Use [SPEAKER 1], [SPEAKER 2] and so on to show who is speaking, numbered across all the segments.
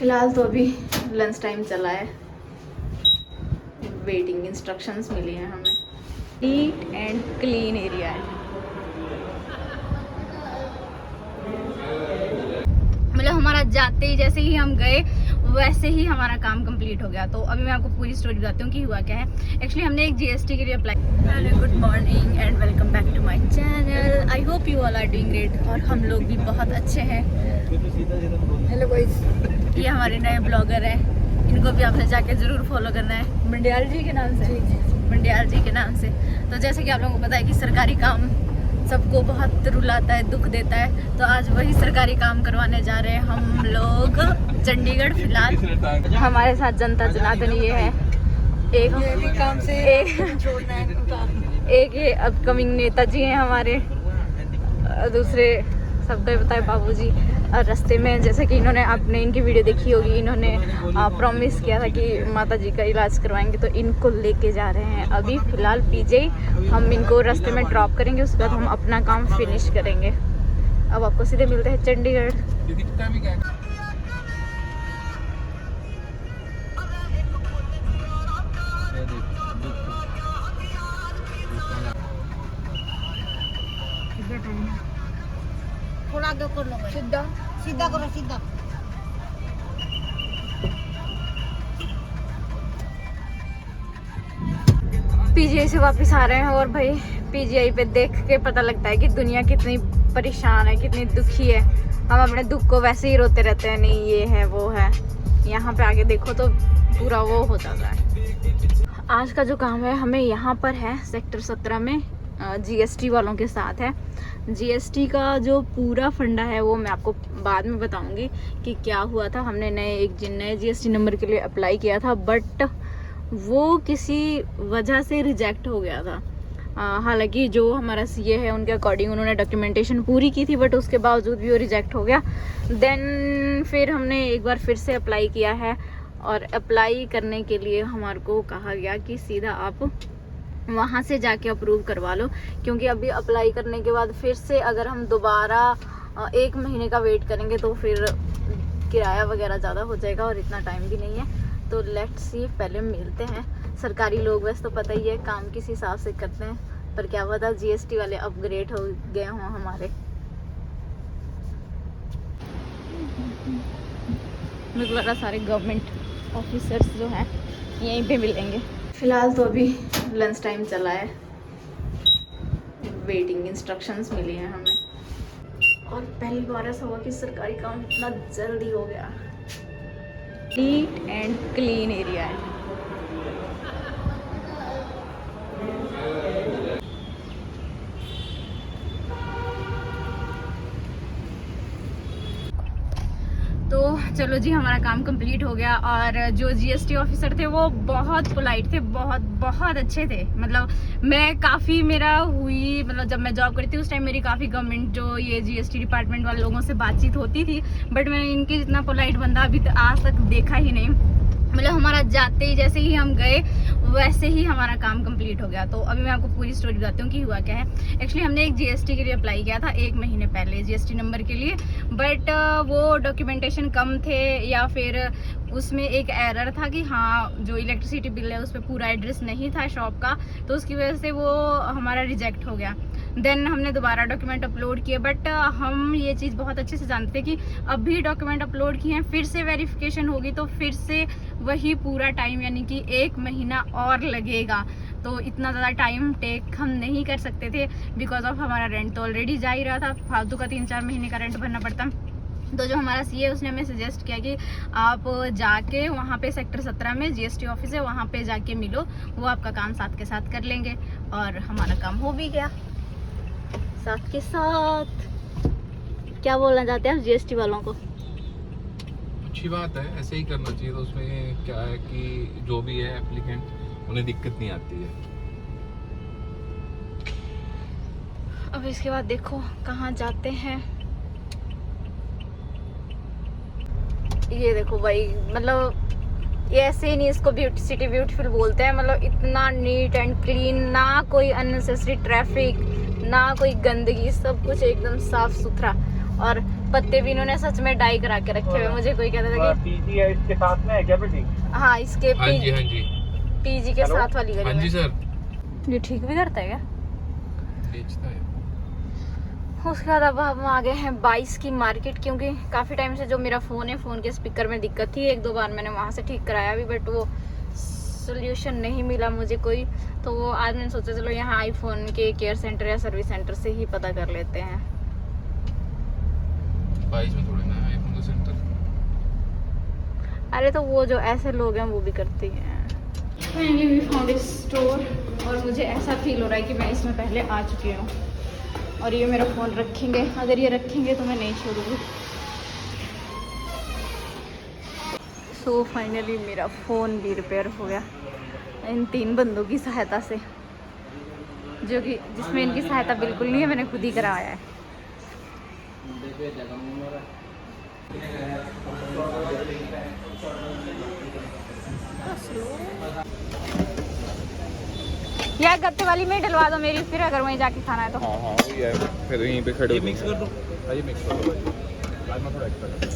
[SPEAKER 1] फ़िलहाल तो अभी लंच टाइम चला है, वेटिंग इंस्ट्रक्शंस मिली हैं हमें। नीट एंड क्लीन एरिया है, मतलब हमारा जाते ही जैसे ही हम गए वैसे ही हमारा काम कंप्लीट हो गया। तो अभी मैं आपको पूरी स्टोरी बताती हूँ कि हुआ क्या है। एक्चुअली हमने एक जीएसटी के लिए apply. Hello, good morning and welcome back to my channel. I hope you all are doing great और हम लोग भी बहुत अच्छे हैं। हेलो गाइस, ये हमारे नए ब्लॉगर हैं, इनको भी आपने जाके ज़रूर फॉलो करना है, मंडियाल जी के नाम से। मंडियाल जी के नाम से। तो जैसे कि आप लोगों को पता है कि सरकारी काम सबको बहुत रुलाता है, दुख देता है, तो आज वही सरकारी काम करवाने जा रहे हैं हम लोग चंडीगढ़। फिलहाल हमारे साथ जनता जनार्दन ये है, एक काम से एक ये अपकमिंग नेताजी हैं हमारे, दूसरे सबको पता है बाबूजी। और रास्ते में जैसे कि इन्होंने आपने इनकी वीडियो देखी होगी, इन्होंने प्रॉमिस किया था कि माता जी का इलाज करवाएंगे, तो इनको लेके जा रहे हैं अभी फ़िलहाल पीजीआई। हम इनको रास्ते में ड्रॉप करेंगे, उसके बाद हम अपना काम फिनिश करेंगे। अब आपको सीधे मिलते हैं चंडीगढ़।
[SPEAKER 2] थोड़ा आगे कर लो, सीधा सीधा करो, सीधा।
[SPEAKER 1] पीजीआई से वापस आ रहे हैं और भाई पीजीआई पे देख के पता लगता है कि दुनिया कितनी परेशान है, कितनी दुखी है। हम अपने दुख को वैसे ही रोते रहते हैं, नहीं ये है वो है। यहाँ पे आगे देखो तो पूरा वो हो जाता है। आज का जो काम है हमें यहाँ पर है सेक्टर 17 में, जीएसटी वालों के साथ है। जीएसटी का जो पूरा फंडा है वो मैं आपको बाद में बताऊंगी कि क्या हुआ था। हमने नए जीएसटी नंबर के लिए अप्लाई किया था, बट वो किसी वजह से रिजेक्ट हो गया था। हालांकि जो हमारा सीए है उनके अकॉर्डिंग उन्होंने डॉक्यूमेंटेशन पूरी की थी, बट उसके बावजूद भी वो रिजेक्ट हो गया। देन फिर हमने एक बार फिर से अप्लाई किया है, और अप्लाई करने के लिए हमारे को कहा गया कि सीधा आप वहाँ से जाके अप्रूव करवा लो, क्योंकि अभी अप्लाई करने के बाद फिर से अगर हम दोबारा 1 महीने का वेट करेंगे तो फिर किराया वगैरह ज़्यादा हो जाएगा और इतना टाइम भी नहीं है। तो लेट्स सी, पहले मिलते हैं। सरकारी लोग वैसे तो पता ही है काम किस हिसाब से करते हैं, पर क्या पता जीएसटी वाले अपग्रेड हो गए हों हमारे। मुझे लगा सारे गवर्नमेंट ऑफिसर्स जो हैं यहीं पे मिलेंगे। फ़िलहाल तो अभी लंच टाइम चला है, वेटिंग इंस्ट्रक्शंस मिली हैं हमें, और पहली बार ऐसा हुआ कि सरकारी काम इतना जल्दी हो गया। नीट एंड क्लीन एरिया है। तो चलो जी, हमारा काम कंप्लीट हो गया। और जो जीएसटी ऑफिसर थे वो बहुत पोलाइट थे, बहुत बहुत अच्छे थे। मतलब मैं काफ़ी मेरा हुई, मतलब जब मैं जॉब करती थी उस टाइम मेरी काफ़ी गवर्नमेंट जो ये जीएसटी डिपार्टमेंट वाले लोगों से बातचीत होती थी, बट मैंने इनके जितना पोलाइट बंदा अभी आज तक देखा ही नहीं। मतलब हमारा जाते ही जैसे ही हम गए वैसे ही हमारा काम कंप्लीट हो गया। तो अभी मैं आपको पूरी स्टोरी बताती हूँ कि हुआ क्या है। एक्चुअली हमने एक जीएसटी के लिए अप्लाई किया था 1 महीने पहले, जीएसटी नंबर के लिए, बट वो डॉक्यूमेंटेशन कम थे, या फिर उसमें एक एरर था कि हाँ जो इलेक्ट्रिसिटी बिल है उस पर पूरा एड्रेस नहीं था शॉप का, तो उसकी वजह से वो हमारा रिजेक्ट हो गया। देन हमने दोबारा डॉक्यूमेंट अपलोड किए, बट हम ये चीज़ बहुत अच्छे से जानते थे कि अभी डॉक्यूमेंट अपलोड किए हैं, फिर से वेरिफिकेशन होगी तो फिर से वही पूरा टाइम यानी कि 1 महीना और लगेगा। तो इतना ज़्यादा टाइम टेक हम नहीं कर सकते थे, बिकॉज ऑफ हमारा रेंट तो ऑलरेडी जा ही रहा था, फालतू का 3-4 महीने का रेंट भरना पड़ता। तो जो हमारा सीए उसने हमें सजेस्ट किया कि आप जाके वहाँ पे सेक्टर 17 में जीएसटी ऑफिस है, वहाँ पे जाके मिलो, वो आपका काम साथ के साथ कर लेंगे। और हमारा काम हो भी गया साथ के साथ। क्या बोलना चाहते हैं आप जीएसटी वालों को?
[SPEAKER 3] अच्छी बात है, ऐसे ही करना चाहिए। तो उसमें क्या है कि जो भी है एप्लीकेंट उन्हें दिक्कत नहीं आती है।
[SPEAKER 1] अब इसके बाद देखो कहाँ जाते हैं। ये देखो भाई, मतलब ये ऐसे ही नहीं, इसको सिटी ब्यूटीफुल बोलते हैं। मतलब इतना नीट एंड क्लीन, ना कोई अननेसेसरी ट्रैफिक, ना कोई गंदगी, सब कुछ एकदम साफ सुथरा। और पत्ते भी इन्होंने सच में डाई करा के रखे हुए। मुझे कोई कहता था कि
[SPEAKER 4] पीजी है इसके साथ में है क्या बिल्डिंग?
[SPEAKER 1] हाँ इसके
[SPEAKER 3] हाँ जी हाँ जी
[SPEAKER 1] पीजी के साथ वाली गली
[SPEAKER 3] हाँ जी
[SPEAKER 1] में।
[SPEAKER 3] सर
[SPEAKER 1] ये ठीक भी करता है क्या?
[SPEAKER 3] बेचता है।
[SPEAKER 1] उसके बाद अब हम आ गए हैं 22 की मार्केट, क्योंकि काफ़ी टाइम से जो मेरा फ़ोन है, फ़ोन के स्पीकर में दिक्कत थी। 1-2 बार मैंने वहाँ से ठीक कराया भी, बट वो सोल्यूशन नहीं मिला मुझे कोई। तो वो आज मैंने सोचा चलो यहाँ आईफोन के केयर सेंटर या सर्विस सेंटर से ही पता कर लेते हैं।
[SPEAKER 3] 22 में थोड़ी ना है आईफोन का सेंटर।
[SPEAKER 1] अरे तो वो जो ऐसे लोग हैं वो भी करते हैं। Finally we found a store और मुझे ऐसा फील हो रहा है कि मैं इसमें पहले आ चुकी हूँ। और ये मेरा फ़ोन रखेंगे, अगर ये रखेंगे तो मैं नहीं छोड़ूंगी। सो फाइनली मेरा फ़ोन भी रिपेयर हो गया इन 3 बंदों की सहायता से, जो कि जिसमें इनकी सहायता बिल्कुल नहीं है, मैंने खुद ही कराया है। यार गत्ते वाली में डलवा दो मेरी, फिर अगर वहीं जाके खाना है तो।
[SPEAKER 3] हाँ हाँ वही है, फिर यहीं पे खड़े मिक्स कर दो। हाँ ये मिक्स कर दो, बाद में थोड़ा एक्स्ट्रा कर दो।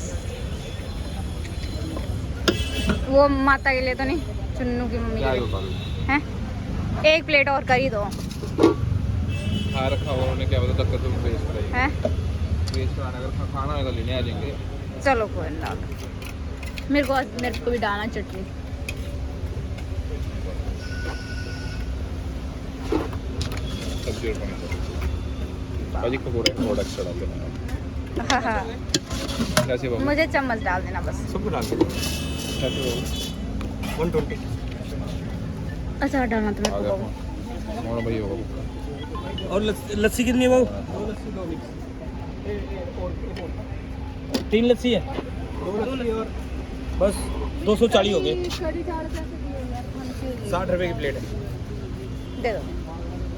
[SPEAKER 1] वो माता के लिए तो नहीं, चुन्नू की मम्मी
[SPEAKER 3] क्या
[SPEAKER 1] के
[SPEAKER 3] होगा
[SPEAKER 1] लिए हैं। 1 प्लेट और कर ही दो।
[SPEAKER 3] हाँ रखा हुआ उन्होंने, क्या पता तब तुम वेस्ट कराइए।
[SPEAKER 1] हैं
[SPEAKER 3] वेस्ट कराना, अगर खाना है तो लेने आ जाएंगे।
[SPEAKER 1] चलो कोई ना, मेरे को भी डालना चटनी।
[SPEAKER 3] सब्जी और पानी भाजी पकौड़े थोड़ा एक्स्ट्रा डाल देना।
[SPEAKER 1] हाँ हाँ
[SPEAKER 3] कैसे बाबू?
[SPEAKER 1] मुझे चम्मच डाल देना बस।
[SPEAKER 3] सबको डाल दो। कैसे बाबू? 120।
[SPEAKER 1] अचार डालना तो
[SPEAKER 3] आ
[SPEAKER 1] मेरे
[SPEAKER 3] गया
[SPEAKER 1] को।
[SPEAKER 3] फोन। हमारा भाई होगा।
[SPEAKER 4] और लस्सी कितनी है बाबू? 3 लस्सी है। 2 लस्सी और बस 240 हो गए। 60 रुपए की प्लेट है।
[SPEAKER 1] दे दो।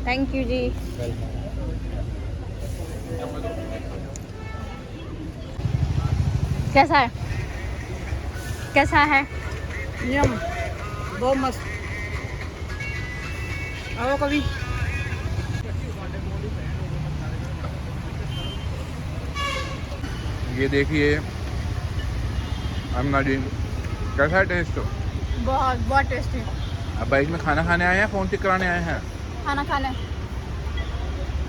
[SPEAKER 1] थैंक यू जी। कैसा है? कैसा है?
[SPEAKER 2] यम बहुत मस्त। आओ कभी।
[SPEAKER 3] ये देखिए अन्ना जी, कैसा है टेस्ट?
[SPEAKER 1] बहुत टेस्टी।
[SPEAKER 3] अब बाइक में खाना खाने आए हैं, फोन ठीक कराने आए हैं?
[SPEAKER 1] खाना खाने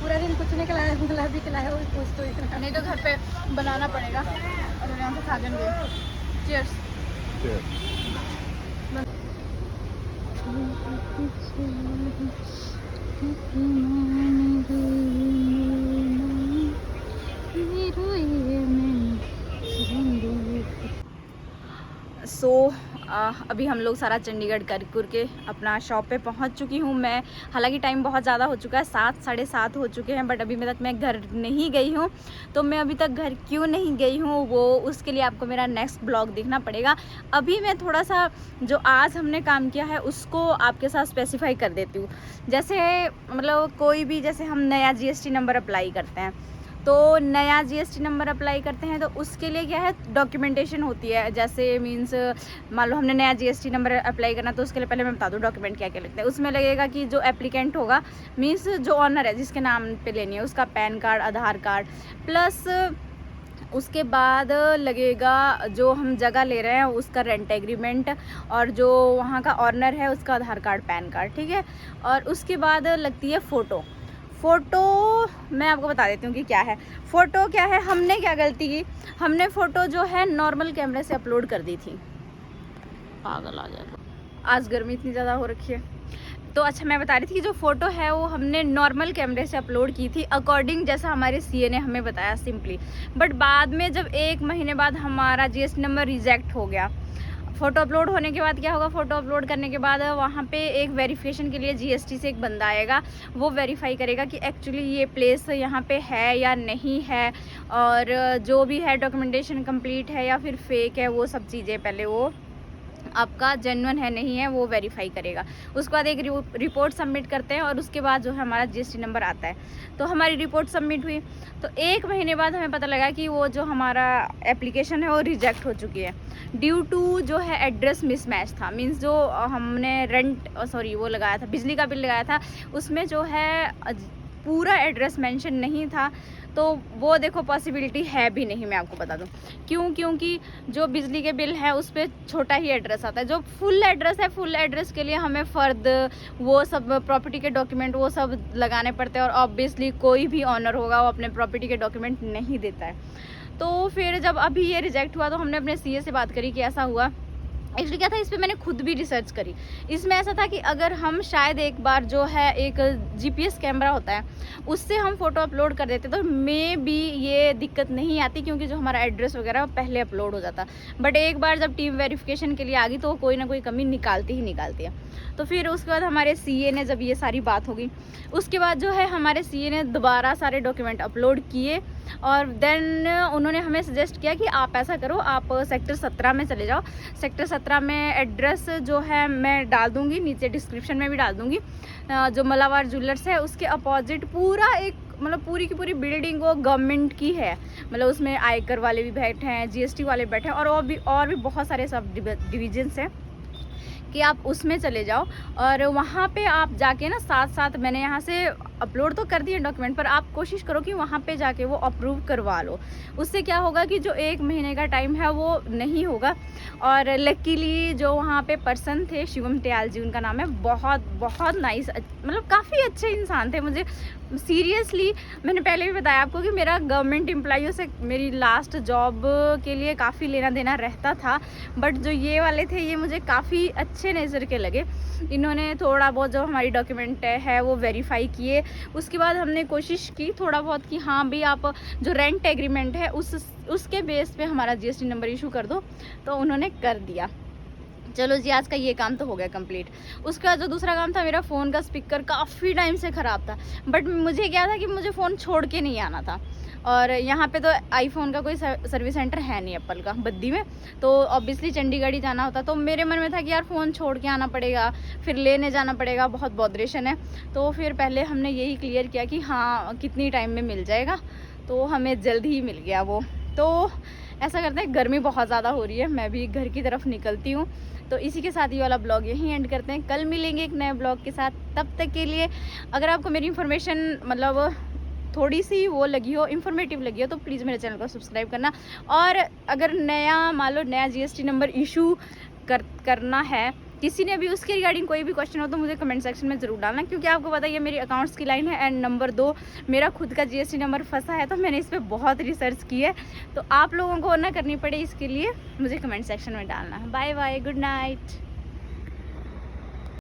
[SPEAKER 2] पूरा दिन कुछ नहीं खिलाया, गुलाब भी खिलाया, वो कुछ तो इतना।
[SPEAKER 1] नहीं तो घर पे बनाना पड़ेगा और यहाँ से खा लेंगे। चीयर्स। सो अभी हम लोग सारा चंडीगढ़ कर के अपना शॉप पे पहुंच चुकी हूँ मैं। हालांकि टाइम बहुत ज़्यादा हो चुका है, 7 साढ़े 7 हो चुके हैं, बट अभी तक मैं घर नहीं गई हूँ। तो मैं अभी तक घर क्यों नहीं गई हूँ, वो उसके लिए आपको मेरा नेक्स्ट ब्लॉग देखना पड़ेगा। अभी मैं थोड़ा सा जो आज हमने काम किया है उसको आपके साथ स्पेसिफाई कर देती हूँ। जैसे मतलब कोई भी, जैसे हम नया GST नंबर अप्लाई करते हैं, तो नया GST नंबर अप्लाई करते हैं तो उसके लिए क्या है, डॉक्यूमेंटेशन होती है। जैसे मीन्स मान लो हमने नया GST नंबर अप्लाई करना, तो उसके लिए पहले मैं बता दूँ डॉक्यूमेंट क्या क्या लगते हैं। उसमें लगेगा कि जो एप्लीकेंट होगा, मीन्स जो ऑनर है जिसके नाम पे लेनी है, उसका पैन कार्ड, आधार कार्ड, प्लस उसके बाद लगेगा जो हम जगह ले रहे हैं उसका रेंट एग्रीमेंट, और जो वहाँ का ऑनर है उसका आधार कार्ड, पैन कार्ड, ठीक है। और उसके बाद लगती है फ़ोटो। मैं आपको बता देती हूँ कि क्या है फ़ोटो। क्या है, हमने क्या गलती की, हमने फ़ोटो जो है नॉर्मल कैमरे से अपलोड कर दी थी। पागल आ जाएगा, आज गर्मी इतनी ज़्यादा हो रखी है। तो अच्छा, मैं बता रही थी कि जो फ़ोटो है वो हमने नॉर्मल कैमरे से अपलोड की थी, अकॉर्डिंग जैसा हमारे CA ने हमें बताया सिंपली। बट बाद में जब 1 महीने बाद हमारा GST नंबर रिजेक्ट हो गया, फ़ोटो अपलोड होने के बाद क्या होगा, फ़ोटो अपलोड करने के बाद वहाँ पे एक वेरिफिकेशन के लिए GST से एक बंदा आएगा, वो वेरीफाई करेगा कि एक्चुअली ये प्लेस यहाँ पे है या नहीं है, और जो भी है डॉक्यूमेंटेशन कंप्लीट है या फिर फेक है, वो सब चीज़ें पहले वो आपका जेन्युइन है नहीं है वो वेरीफाई करेगा। उसके बाद एक रिपोर्ट सबमिट करते हैं, और उसके बाद जो है हमारा GST नंबर आता है। तो हमारी रिपोर्ट सबमिट हुई, तो 1 महीने बाद हमें पता लगा कि वो जो हमारा एप्लीकेशन है वो रिजेक्ट हो चुकी है, ड्यू टू जो है एड्रेस मिसमैच था। मीन्स जो हमने वो लगाया था, बिजली का बिल लगाया था, उसमें जो है पूरा एड्रेस मेंशन नहीं था। तो वो देखो पॉसिबिलिटी है भी नहीं, मैं आपको बता दूं क्यों। क्योंकि जो बिजली के बिल है उस पर छोटा ही एड्रेस आता है, जो फुल एड्रेस है, फुल एड्रेस के लिए हमें फ़र्द वो सब प्रॉपर्टी के डॉक्यूमेंट वो सब लगाने पड़ते हैं, और ऑब्वियसली कोई भी ऑनर होगा वो अपने प्रॉपर्टी के डॉक्यूमेंट नहीं देता है। तो फिर जब अभी ये रिजेक्ट हुआ तो हमने अपने सीए से बात करी कि ऐसा हुआ। एक्चुअली क्या था, इस पे मैंने खुद भी रिसर्च करी। इसमें ऐसा था कि अगर हम शायद एक बार जो है एक जीपीएस कैमरा होता है उससे हम फ़ोटो अपलोड कर देते तो मे बी ये दिक्कत नहीं आती, क्योंकि जो हमारा एड्रेस वगैरह पहले अपलोड हो जाता। बट एक बार जब टीम वेरिफिकेशन के लिए आ गई तो कोई ना कोई कमी निकालती ही निकालती है। तो फिर उसके बाद हमारे सीए ने, जब ये सारी बात होगी उसके बाद जो है हमारे सीए ने दोबारा सारे डॉक्यूमेंट अपलोड किए, और देन उन्होंने हमें सजेस्ट किया कि आप ऐसा करो, आप सेक्टर 17 में चले जाओ। सेक्टर 17 में एड्रेस जो है मैं डाल दूंगी, नीचे डिस्क्रिप्शन में भी डाल दूंगी। जो मलावार ज्वेलर्स है उसके अपोजिट पूरा एक मतलब पूरी की पूरी बिल्डिंग वो गवर्नमेंट की है, मतलब उसमें आयकर वाले भी बैठे हैं, जीएसटी वाले बैठे हैं, और भी बहुत सारे सब डिविजन्स हैं कि आप उसमें चले जाओ। और वहाँ पे आप जाके ना साथ साथ मैंने यहाँ से अपलोड तो कर दिए डॉक्यूमेंट, पर आप कोशिश करो कि वहाँ पे जाके वो अप्रूव करवा लो। उससे क्या होगा कि जो 1 महीने का टाइम है वो नहीं होगा। और लकीली जो वहाँ पे पर्सन थे, शिवम टियाल जी उनका नाम है, बहुत बहुत नाइस, मतलब काफ़ी अच्छे इंसान थे। मुझे सीरियसली, मैंने पहले भी बताया आपको कि मेरा गवर्नमेंट एम्प्लॉइयों से मेरी लास्ट जॉब के लिए काफ़ी लेना देना रहता था, बट जो ये वाले थे ये मुझे काफ़ी अच्छे नज़र के लगे। इन्होंने थोड़ा बहुत जो हमारी डॉक्यूमेंट है वो वेरीफाई किए। उसके बाद हमने कोशिश की थोड़ा बहुत कि हाँ भी आप जो रेंट एग्रीमेंट है उसके बेस पे हमारा जीएसटी नंबर इशू कर दो, तो उन्होंने कर दिया। चलो जी, आज का ये काम तो हो गया कंप्लीट। उसका जो दूसरा काम था, मेरा फ़ोन का स्पीकर काफ़ी टाइम से ख़राब था, बट मुझे क्या था कि मुझे फ़ोन छोड़ के नहीं आना था, और यहाँ पे तो आईफोन का कोई सर्विस सेंटर है नहीं एप्पल का बद्दी में, तो ऑब्वियसली चंडीगढ़ ही जाना होता। तो मेरे मन में था कि यार फ़ोन छोड़ के आना पड़ेगा, फिर लेने जाना पड़ेगा, बहुत बॉदरेशन है। तो फिर पहले हमने यही क्लियर किया कि हाँ कितनी टाइम में मिल जाएगा, तो हमें जल्द ही मिल गया वो। तो ऐसा करते हैं, गर्मी बहुत ज़्यादा हो रही है, मैं भी घर की तरफ निकलती हूँ। तो इसी के साथ ये वाला ब्लॉग यहीं एंड करते हैं। कल मिलेंगे एक नए ब्लॉग के साथ। तब तक के लिए अगर आपको मेरी इन्फॉर्मेशन मतलब थोड़ी सी वो लगी हो, इन्फॉर्मेटिव लगी हो, तो प्लीज़ मेरे चैनल को सब्सक्राइब करना। और अगर मान लो नया जीएसटी नंबर इशू करना है किसी ने भी, उसके रिगार्डिंग कोई भी क्वेश्चन हो तो मुझे कमेंट सेक्शन में ज़रूर डालना, क्योंकि आपको पता है ये मेरी अकाउंट्स की लाइन है। एंड नंबर 2, मेरा खुद का जीएसटी नंबर फंसा है, तो मैंने इस पर बहुत रिसर्च की है, तो आप लोगों को ना करनी पड़े इसके लिए मुझे कमेंट सेक्शन में डालना है। Bye bye, good night.